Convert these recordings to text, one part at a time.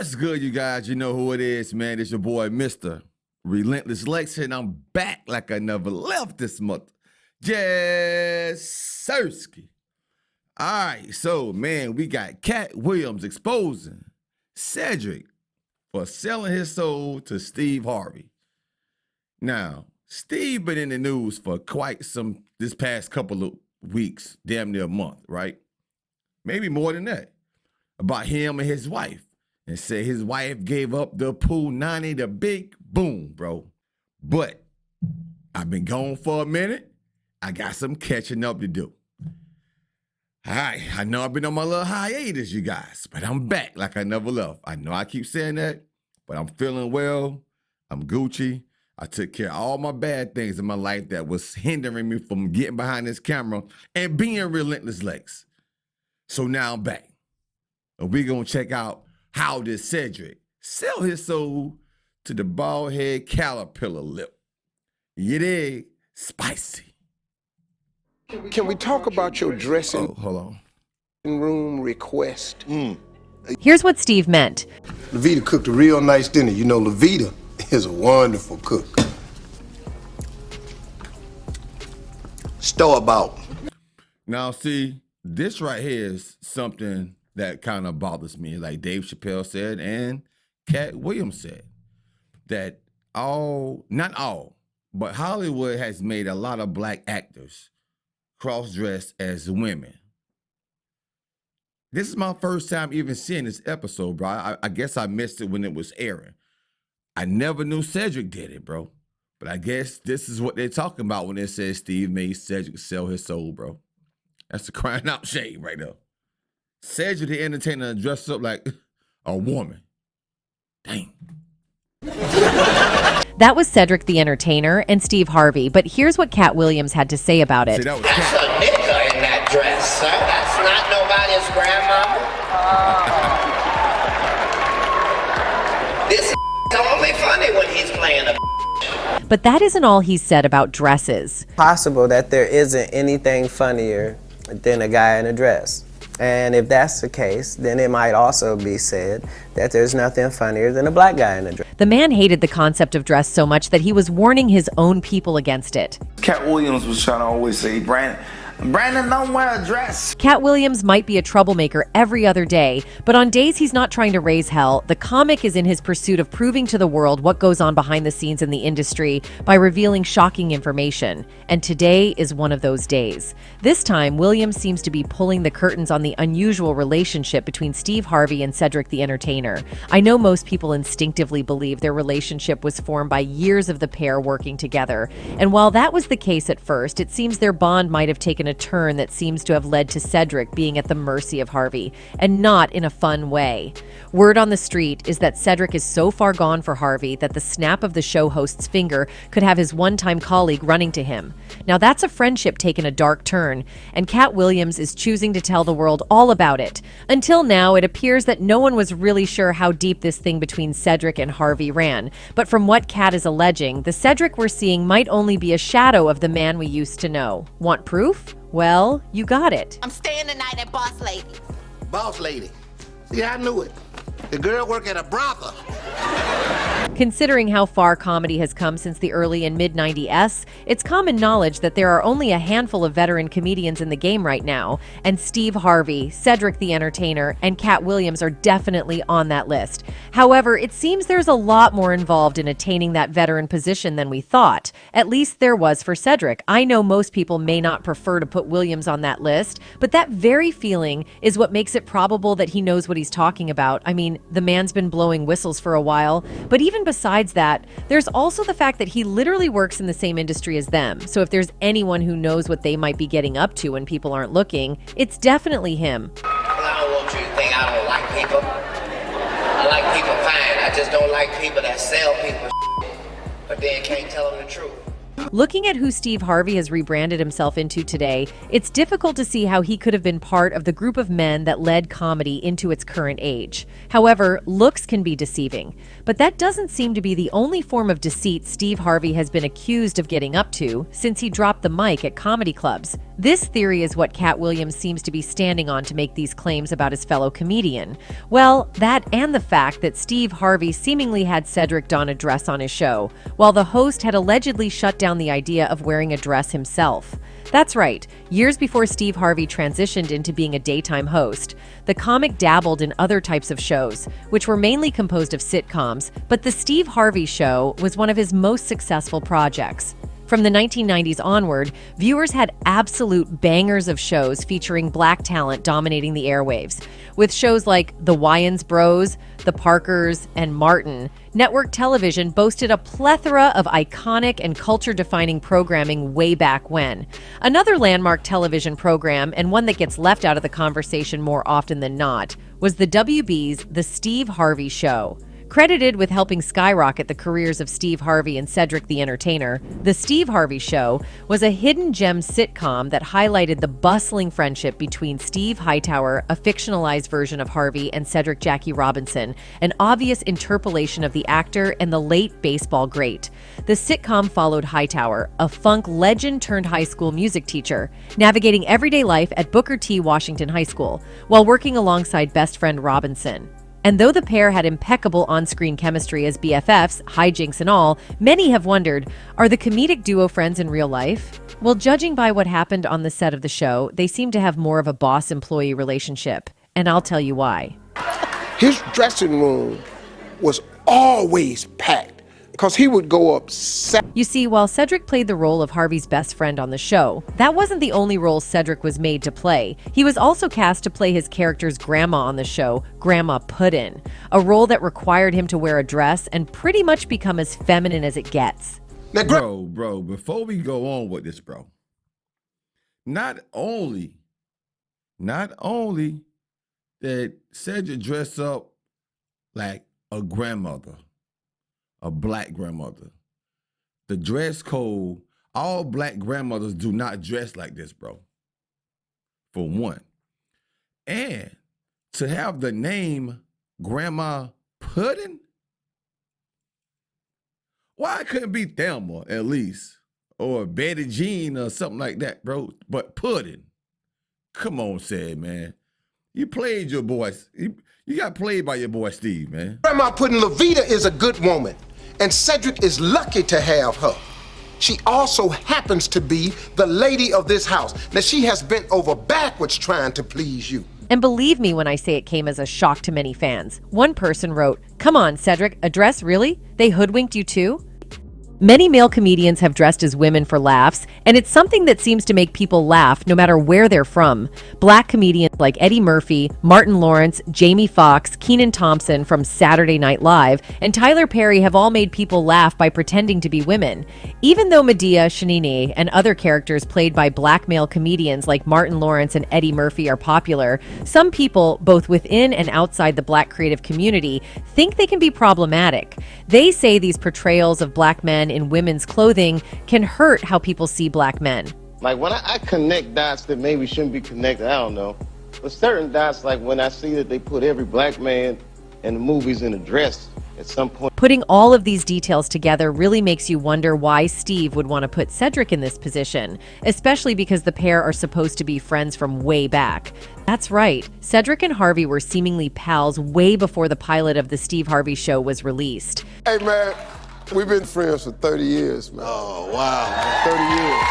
What's good, you guys? You know who it is, man. It's your boy, Mr. Relentless Lex, and I'm back like I never left this month. Jersey. All right, so, man, we got Katt Williams exposing Cedric for selling his soul to Steve Harvey. Now, Steve been in the news for quite some, this past couple of weeks, damn near a month, right? Maybe more than that, about him and his wife. And said his wife gave up the punani, the big boom, bro. But I've been gone for a minute. I got some catching up to do. All right, I know I've been on my little hiatus, you guys, but I'm back like I never left. I know I keep saying that, but I'm feeling well. I'm Gucci. I took care of all my bad things in my life that was hindering me from getting behind this camera and being Relentless Lex. So now I'm back. And we're going to check out how did Cedric sell his soul to the bald head caterpillar lip. You dig? Spicy. Can we talk about your dressing hold room request? Here's what Steve meant. Levita cooked a real nice dinner. You know, Levita is a wonderful cook. Store-bought. Now, see, this right here is something that kind of bothers me, like Dave Chappelle said and Katt Williams said, that not all, but Hollywood has made a lot of black actors cross-dress as women. This is my first time even seeing this episode, bro. I guess I missed it when it was airing. I never knew Cedric did it, bro. But I guess this is what they're talking about when they say Steve made Cedric sell his soul, bro. That's a crying out shame right there. Cedric the entertainer dressed up like a woman. Dang. That was Cedric the entertainer and Steve Harvey, but here's what Katt Williams had to say about it. See, that was That's Katt. a nigga in that dress, sir. That's not nobody's grandmama. This is only funny when he's playing a. But that isn't all he said about dresses. Possible that there isn't anything funnier than a guy in a dress. And if that's the case, then it might also be said that there's nothing funnier than a black guy in a dress. The man hated the concept of dress so much that he was warning his own people against it. Katt Williams was trying to always say, Brandon, don't wear a dress. Katt Williams might be a troublemaker every other day, but on days he's not trying to raise hell, the comic is in his pursuit of proving to the world what goes on behind the scenes in the industry by revealing shocking information. And today is one of those days. This time, Williams seems to be pulling the curtains on the unusual relationship between Steve Harvey and Cedric the entertainer. I know most people instinctively believe their relationship was formed by years of the pair working together. And while that was the case at first, it seems their bond might have taken a turn that seems to have led to Cedric being at the mercy of Harvey, and not in a fun way. Word on the street is that Cedric is so far gone for Harvey that the snap of the show host's finger could have his one-time colleague running to him. Now that's a friendship taken a dark turn, and Katt Williams is choosing to tell the world all about it. Until now, it appears that no one was really sure how deep this thing between Cedric and Harvey ran, but from what Katt is alleging, the Cedric we're seeing might only be a shadow of the man we used to know. Want proof? Well, you got it. I'm staying the night at Boss Lady. Boss lady. See, I knew it. The girl work at a brothel. Considering how far comedy has come since the early and mid-90s, it's common knowledge that there are only a handful of veteran comedians in the game right now, and Steve Harvey, Cedric the entertainer, and Katt Williams are definitely on that list. However, it seems there's a lot more involved in attaining that veteran position than we thought. At least there was for Cedric. I know most people may not prefer to put Williams on that list, but that very feeling is what makes it probable that he knows what he's talking about. I mean, the man's been blowing whistles for a while, but even besides that, there's also the fact that he literally works in the same industry as them. So if there's anyone who knows what they might be getting up to when people aren't looking, it's definitely him. Well, I don't want you to think I don't like people. I like people fine. I just don't like people that sell people but then can't tell them the truth. Looking at who Steve Harvey has rebranded himself into today, it's difficult to see how he could have been part of the group of men that led comedy into its current age. However, looks can be deceiving. But that doesn't seem to be the only form of deceit Steve Harvey has been accused of getting up to since he dropped the mic at comedy clubs. This theory is what Katt Williams seems to be standing on to make these claims about his fellow comedian. Well, that and the fact that Steve Harvey seemingly had Cedric don a dress on his show, while the host had allegedly shut down the idea of wearing a dress himself. That's right, years before Steve Harvey transitioned into being a daytime host, the comic dabbled in other types of shows, which were mainly composed of sitcoms, but The Steve Harvey Show was one of his most successful projects. From the 1990s onward, viewers had absolute bangers of shows featuring black talent dominating the airwaves. With shows like The Wayans Bros, The Parkers, and Martin, network television boasted a plethora of iconic and culture-defining programming way back when. Another landmark television program, and one that gets left out of the conversation more often than not, was the WB's The Steve Harvey Show. Credited with helping skyrocket the careers of Steve Harvey and Cedric the Entertainer, The Steve Harvey Show was a hidden gem sitcom that highlighted the bustling friendship between Steve Hightower, a fictionalized version of Harvey, and Cedric Jackie Robinson, an obvious interpolation of the actor and the late baseball great. The sitcom followed Hightower, a funk legend turned high school music teacher, navigating everyday life at Booker T. Washington High School, while working alongside best friend Robinson. And though the pair had impeccable on-screen chemistry as BFFs, hijinks and all, many have wondered, are the comedic duo friends in real life? Well, judging by what happened on the set of the show, they seem to have more of a boss-employee relationship. And I'll tell you why. His dressing room was always packed because he would go up. You see, while Cedric played the role of Harvey's best friend on the show, that wasn't the only role Cedric was made to play. He was also cast to play his character's grandma on the show, Grandma Puddin', a role that required him to wear a dress and pretty much become as feminine as it gets. Now, Bro, before we go on with this, bro, not only did Cedric dress up like a grandmother, a black grandmother, the dress code, all black grandmothers do not dress like this, bro, for one. And to have the name Grandma Puddin', why couldn't it be Thelma at least, or Betty Jean or something like that, bro? But Puddin', come on, Ced, man. You played your boy, you got played by your boy Steve, man. Grandma Puddin' Levita is a good woman, and Cedric is lucky to have her. She also happens to be the lady of this house. Now, she has bent over backwards trying to please you. And believe me when I say it came as a shock to many fans. One person wrote, "Come on, Cedric, a dress, really? They hoodwinked you too?" Many male comedians have dressed as women for laughs, and it's something that seems to make people laugh no matter where they're from. Black comedians like Eddie Murphy, Martin Lawrence, Jamie Foxx, Kenan Thompson from Saturday Night Live, and Tyler Perry have all made people laugh by pretending to be women. Even though Medea, Shanini, and other characters played by black male comedians like Martin Lawrence and Eddie Murphy are popular, some people, both within and outside the black creative community, think they can be problematic. They say these portrayals of black men in women's clothing can hurt how people see black men. Like when I connect dots that maybe shouldn't be connected, I don't know. But certain dots, like when I see that they put every black man in the movies in a dress at some point. Putting all of these details together really makes you wonder why Steve would want to put Cedric in this position, especially because the pair are supposed to be friends from way back. That's right, Cedric and Harvey were seemingly pals way before the pilot of The Steve Harvey Show was released. Hey, man, we've been friends for 30 years, man. Oh, wow. 30 years.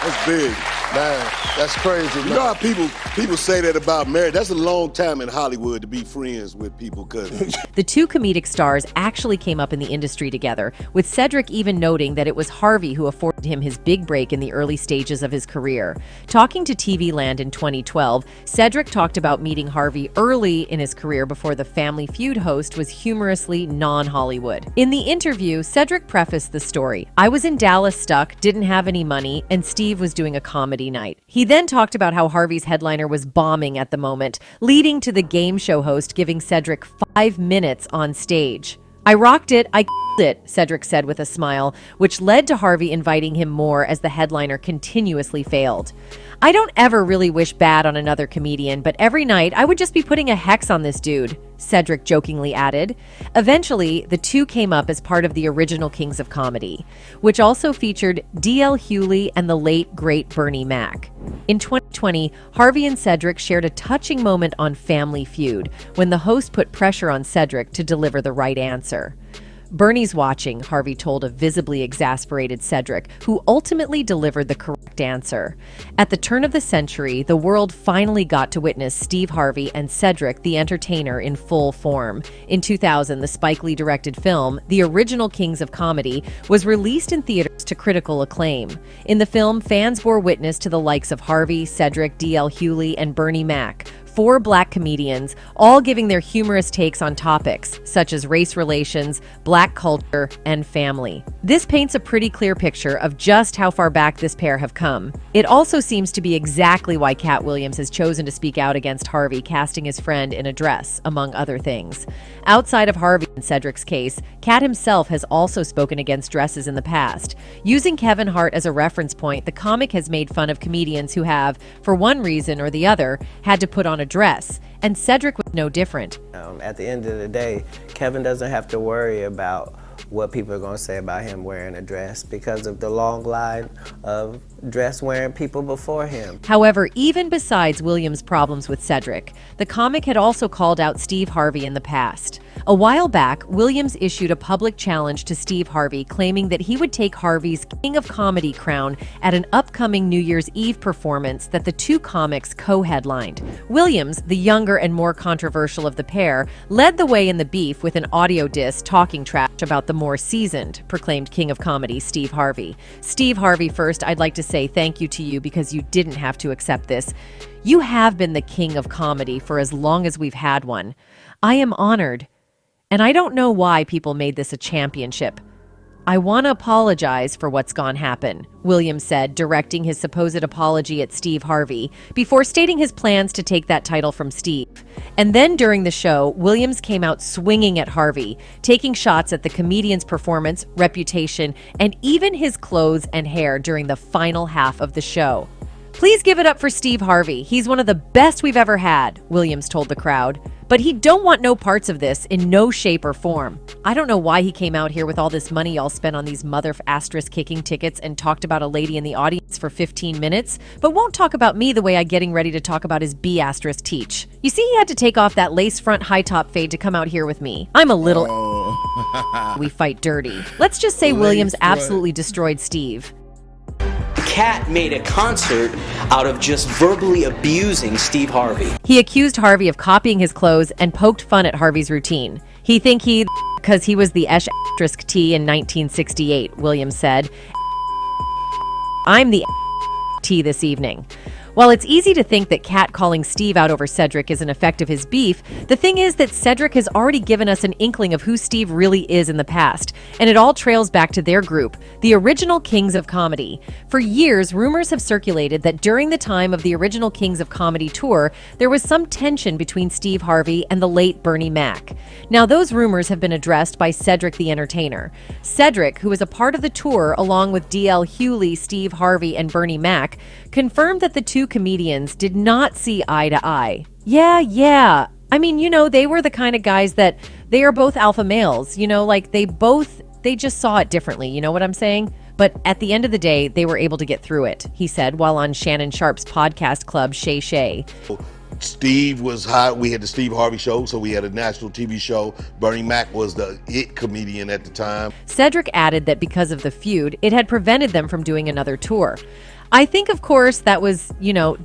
That's big. Man, that's crazy, man. You know how people say that about marriage? That's a long time in Hollywood to be friends with people, cause The two comedic stars actually came up in the industry together, with Cedric even noting that it was Harvey who afforded him his big break in the early stages of his career. Talking to TV Land in 2012, Cedric talked about meeting Harvey early in his career before the Family Feud host was humorously non-Hollywood. In the interview, Cedric prefaced the story. "I was in Dallas stuck, didn't have any money, and Steve was doing a comedy night." He then talked about how Harvey's headliner was bombing at the moment, leading to the game show host giving Cedric 5 minutes on stage. I rocked it, I killed it, Cedric said with a smile, which led to Harvey inviting him more as the headliner continuously failed. I don't ever really wish bad on another comedian, but every night I would just be putting a hex on this dude, Cedric jokingly added. Eventually, the two came up as part of the original Kings of Comedy, which also featured D.L. Hewley and the late, great Bernie Mac. In 2020, Harvey and Cedric shared a touching moment on Family Feud when the host put pressure on Cedric to deliver the right answer. Bernie's watching, Harvey told a visibly exasperated Cedric, who ultimately delivered the correct answer. At the turn of the century, the world finally got to witness Steve Harvey and Cedric the Entertainer in full form. In 2000, the Spike Lee-directed film, the original Kings of Comedy, was released in theaters to critical acclaim. In the film, fans bore witness to the likes of Harvey, Cedric, D.L. Hewley, and Bernie Mac, 4 black comedians, all giving their humorous takes on topics such as race relations, black culture, and family. This paints a pretty clear picture of just how far back this pair have come. It also seems to be exactly why Katt Williams has chosen to speak out against Harvey casting his friend in a dress, among other things. Outside of Harvey and Cedric's case, Katt himself has also spoken against dresses in the past. Using Kevin Hart as a reference point, the comic has made fun of comedians who have, for one reason or the other, had to put on a dress, and Cedric was no different. At the end of the day, Kevin doesn't have to worry about what people are going to say about him wearing a dress because of the long line of dress-wearing people before him. However, even besides Williams' problems with Cedric, the comic had also called out Steve Harvey in the past. A while back, Williams issued a public challenge to Steve Harvey, claiming that he would take Harvey's King of Comedy crown at an upcoming New Year's Eve performance that the two comics co-headlined. Williams, the younger and more controversial of the pair, led the way in the beef with an audio diss talking trash about the more seasoned, proclaimed King of Comedy Steve Harvey. Steve Harvey, first, I'd like to say thank you to you because you didn't have to accept this. You have been the King of Comedy for as long as we've had one. I am honored. And I don't know why people made this a championship. I want to apologize for what's gone happen, Williams said, directing his supposed apology at Steve Harvey, before stating his plans to take that title from Steve. And then during the show, Williams came out swinging at Harvey, taking shots at the comedian's performance, reputation, and even his clothes and hair during the final half of the show. Please give it up for Steve Harvey. He's one of the best we've ever had, Williams told the crowd. But he don't want no parts of this in no shape or form. I don't know why he came out here with all this money y'all spent on these mother asterisk kicking tickets and talked about a lady in the audience for 15 minutes, but won't talk about me the way I getting ready to talk about his B asterisk teach. You see, he had to take off that lace front high top fade to come out here with me. I'm a little we fight dirty. Let's just say Williams absolutely destroyed Steve. Katt made a concert out of just verbally abusing Steve Harvey. He accused Harvey of copying his clothes and poked fun at Harvey's routine. He think he because he was the *T in 1968, Williams said. I'm the T this evening. While it's easy to think that Katt calling Steve out over Cedric is an effect of his beef, the thing is that Cedric has already given us an inkling of who Steve really is in the past, and it all trails back to their group, the original Kings of Comedy. For years, rumors have circulated that during the time of the original Kings of Comedy tour, there was some tension between Steve Harvey and the late Bernie Mac. Now, those rumors have been addressed by Cedric the Entertainer. Cedric, who was a part of the tour along with D.L. Hewley, Steve Harvey, and Bernie Mac, confirmed that the two comedians did not see eye to eye. Yeah. I mean, they were the kind of guys that they are both alpha males, like they just saw it differently, you know what I'm saying? But at the end of the day, they were able to get through it, he said, while on Shannon Sharp's podcast club, Shay Shay. Steve was hot. We had the Steve Harvey show, so we had a national TV show. Bernie Mac was the it comedian at the time. Cedric added that because of the feud, it had prevented them from doing another tour. I think, of course, that was,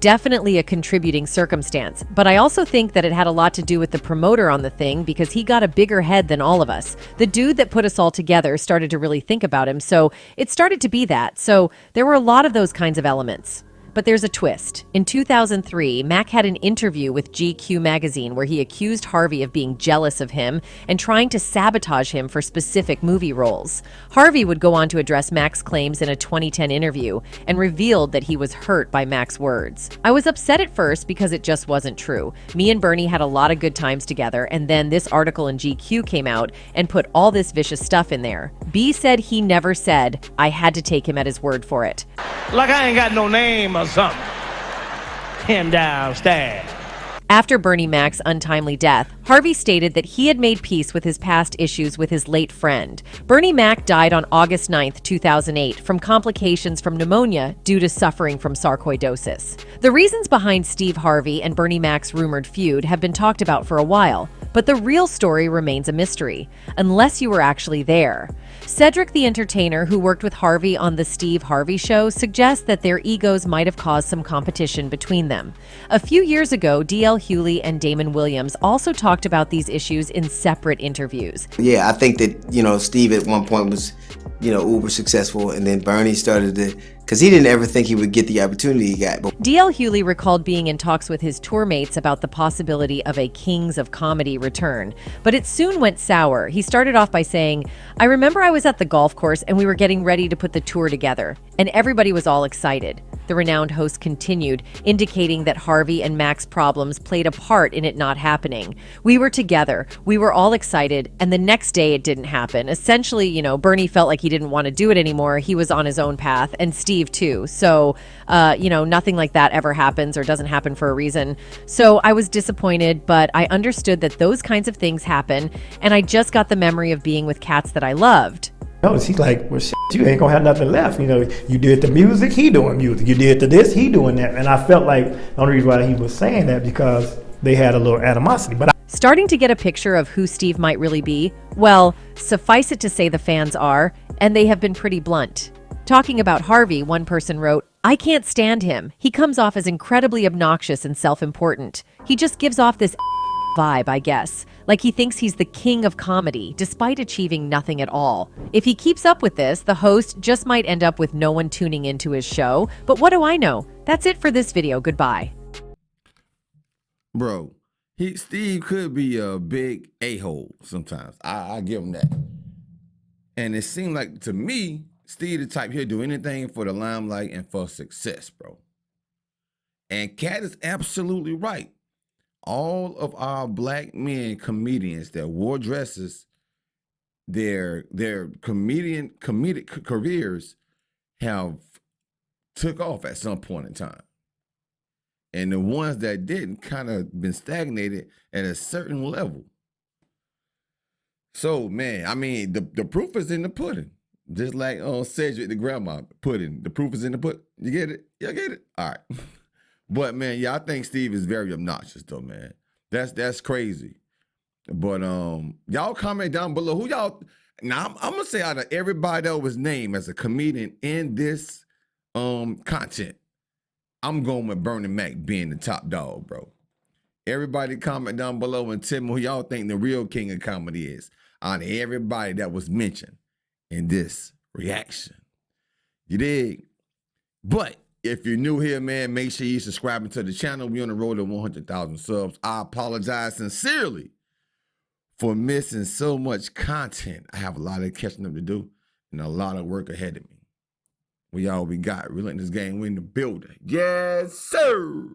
definitely a contributing circumstance. But I also think that it had a lot to do with the promoter on the thing because he got a bigger head than all of us. The dude that put us all together started to really think about him, so it started to be that. So there were a lot of those kinds of elements. But there's a twist. In 2003, Mac had an interview with GQ magazine where he accused Harvey of being jealous of him and trying to sabotage him for specific movie roles. Harvey would go on to address Mac's claims in a 2010 interview and revealed that he was hurt by Mac's words. "I was upset at first because it just wasn't true. Me and Bernie had a lot of good times together, and then this article in GQ came out and put all this vicious stuff in there." B said he never said, "I had to take him at his word for it." Like I ain't got no name or something. Him downstairs. After Bernie Mac's untimely death, Harvey stated that he had made peace with his past issues with his late friend. Bernie Mac died on August 9th, 2008, from complications from pneumonia due to suffering from sarcoidosis. The reasons behind Steve Harvey and Bernie Mac's rumored feud have been talked about for a while, but the real story remains a mystery, unless you were actually there. Cedric the entertainer, who worked with Harvey on The Steve Harvey Show, suggests that their egos might have caused some competition between them. A few years ago, D.L. Hewley and Damon Williams also talked about these issues in separate interviews. Yeah, I think that, Steve at one point was, uber successful, and then Bernie started to, because he didn't ever think he would get the opportunity he got. D.L. Hewley recalled being in talks with his tour mates about the possibility of a Kings of Comedy return, but it soon went sour. He started off by saying, "I remember I was at the golf course and we were getting ready to put the tour together, and everybody was all excited." The renowned host continued, indicating that Harvey and Mac's problems played a part in it not happening. "We were together, we were all excited, and the next day it didn't happen." Essentially, Bernie felt like he didn't want to do it anymore. He was on his own path, and Steve too. So, nothing like that ever happens or doesn't happen for a reason. So I was disappointed, but I understood that those kinds of things happen, and I just got the memory of being with cats that I loved. No, he's like, well, shit, you ain't gonna have nothing left. You did the music, he doing music. You did the this, he doing that. And I felt like the only reason why he was saying that because they had a little animosity. But starting to get a picture of who Steve might really be? Well, suffice it to say the fans are, and they have been pretty blunt. Talking about Harvey, one person wrote, "I can't stand him. He comes off as incredibly obnoxious and self-important. He just gives off this vibe, I guess. Like he thinks he's the king of comedy, despite achieving nothing at all. If he keeps up with this, the host just might end up with no one tuning into his show. But what do I know? That's it for this video. Goodbye." Bro, Steve could be a big a-hole sometimes. I give him that. And it seemed like, to me, Steve the type he'll do anything for the limelight and for success, bro. And Katt is absolutely right. All of our black men comedians that wore dresses, their comedic careers have took off at some point in time. And the ones that didn't kind of been stagnated at a certain level. So, man, I mean, the proof is in the pudding. Just like Cedric the grandma pudding. The proof is in the pudding. You get it? You get it? All right. But, man, yeah, I think Steve is very obnoxious, though, man. That's crazy. But y'all comment down below. Who y'all... Now, I'm going to say out of everybody that was named as a comedian in this content, I'm going with Bernie Mac being the top dog, bro. Everybody comment down below and tell me who y'all think the real king of comedy is out of everybody that was mentioned in this reaction. You dig? But if you're new here, man, make sure you subscribe to the channel. We're on the road to 100,000 subs. I apologize sincerely for missing so much content. I have a lot of catching up to do and a lot of work ahead of me. We got. Relentless Gang, we in the building. Yes, sir.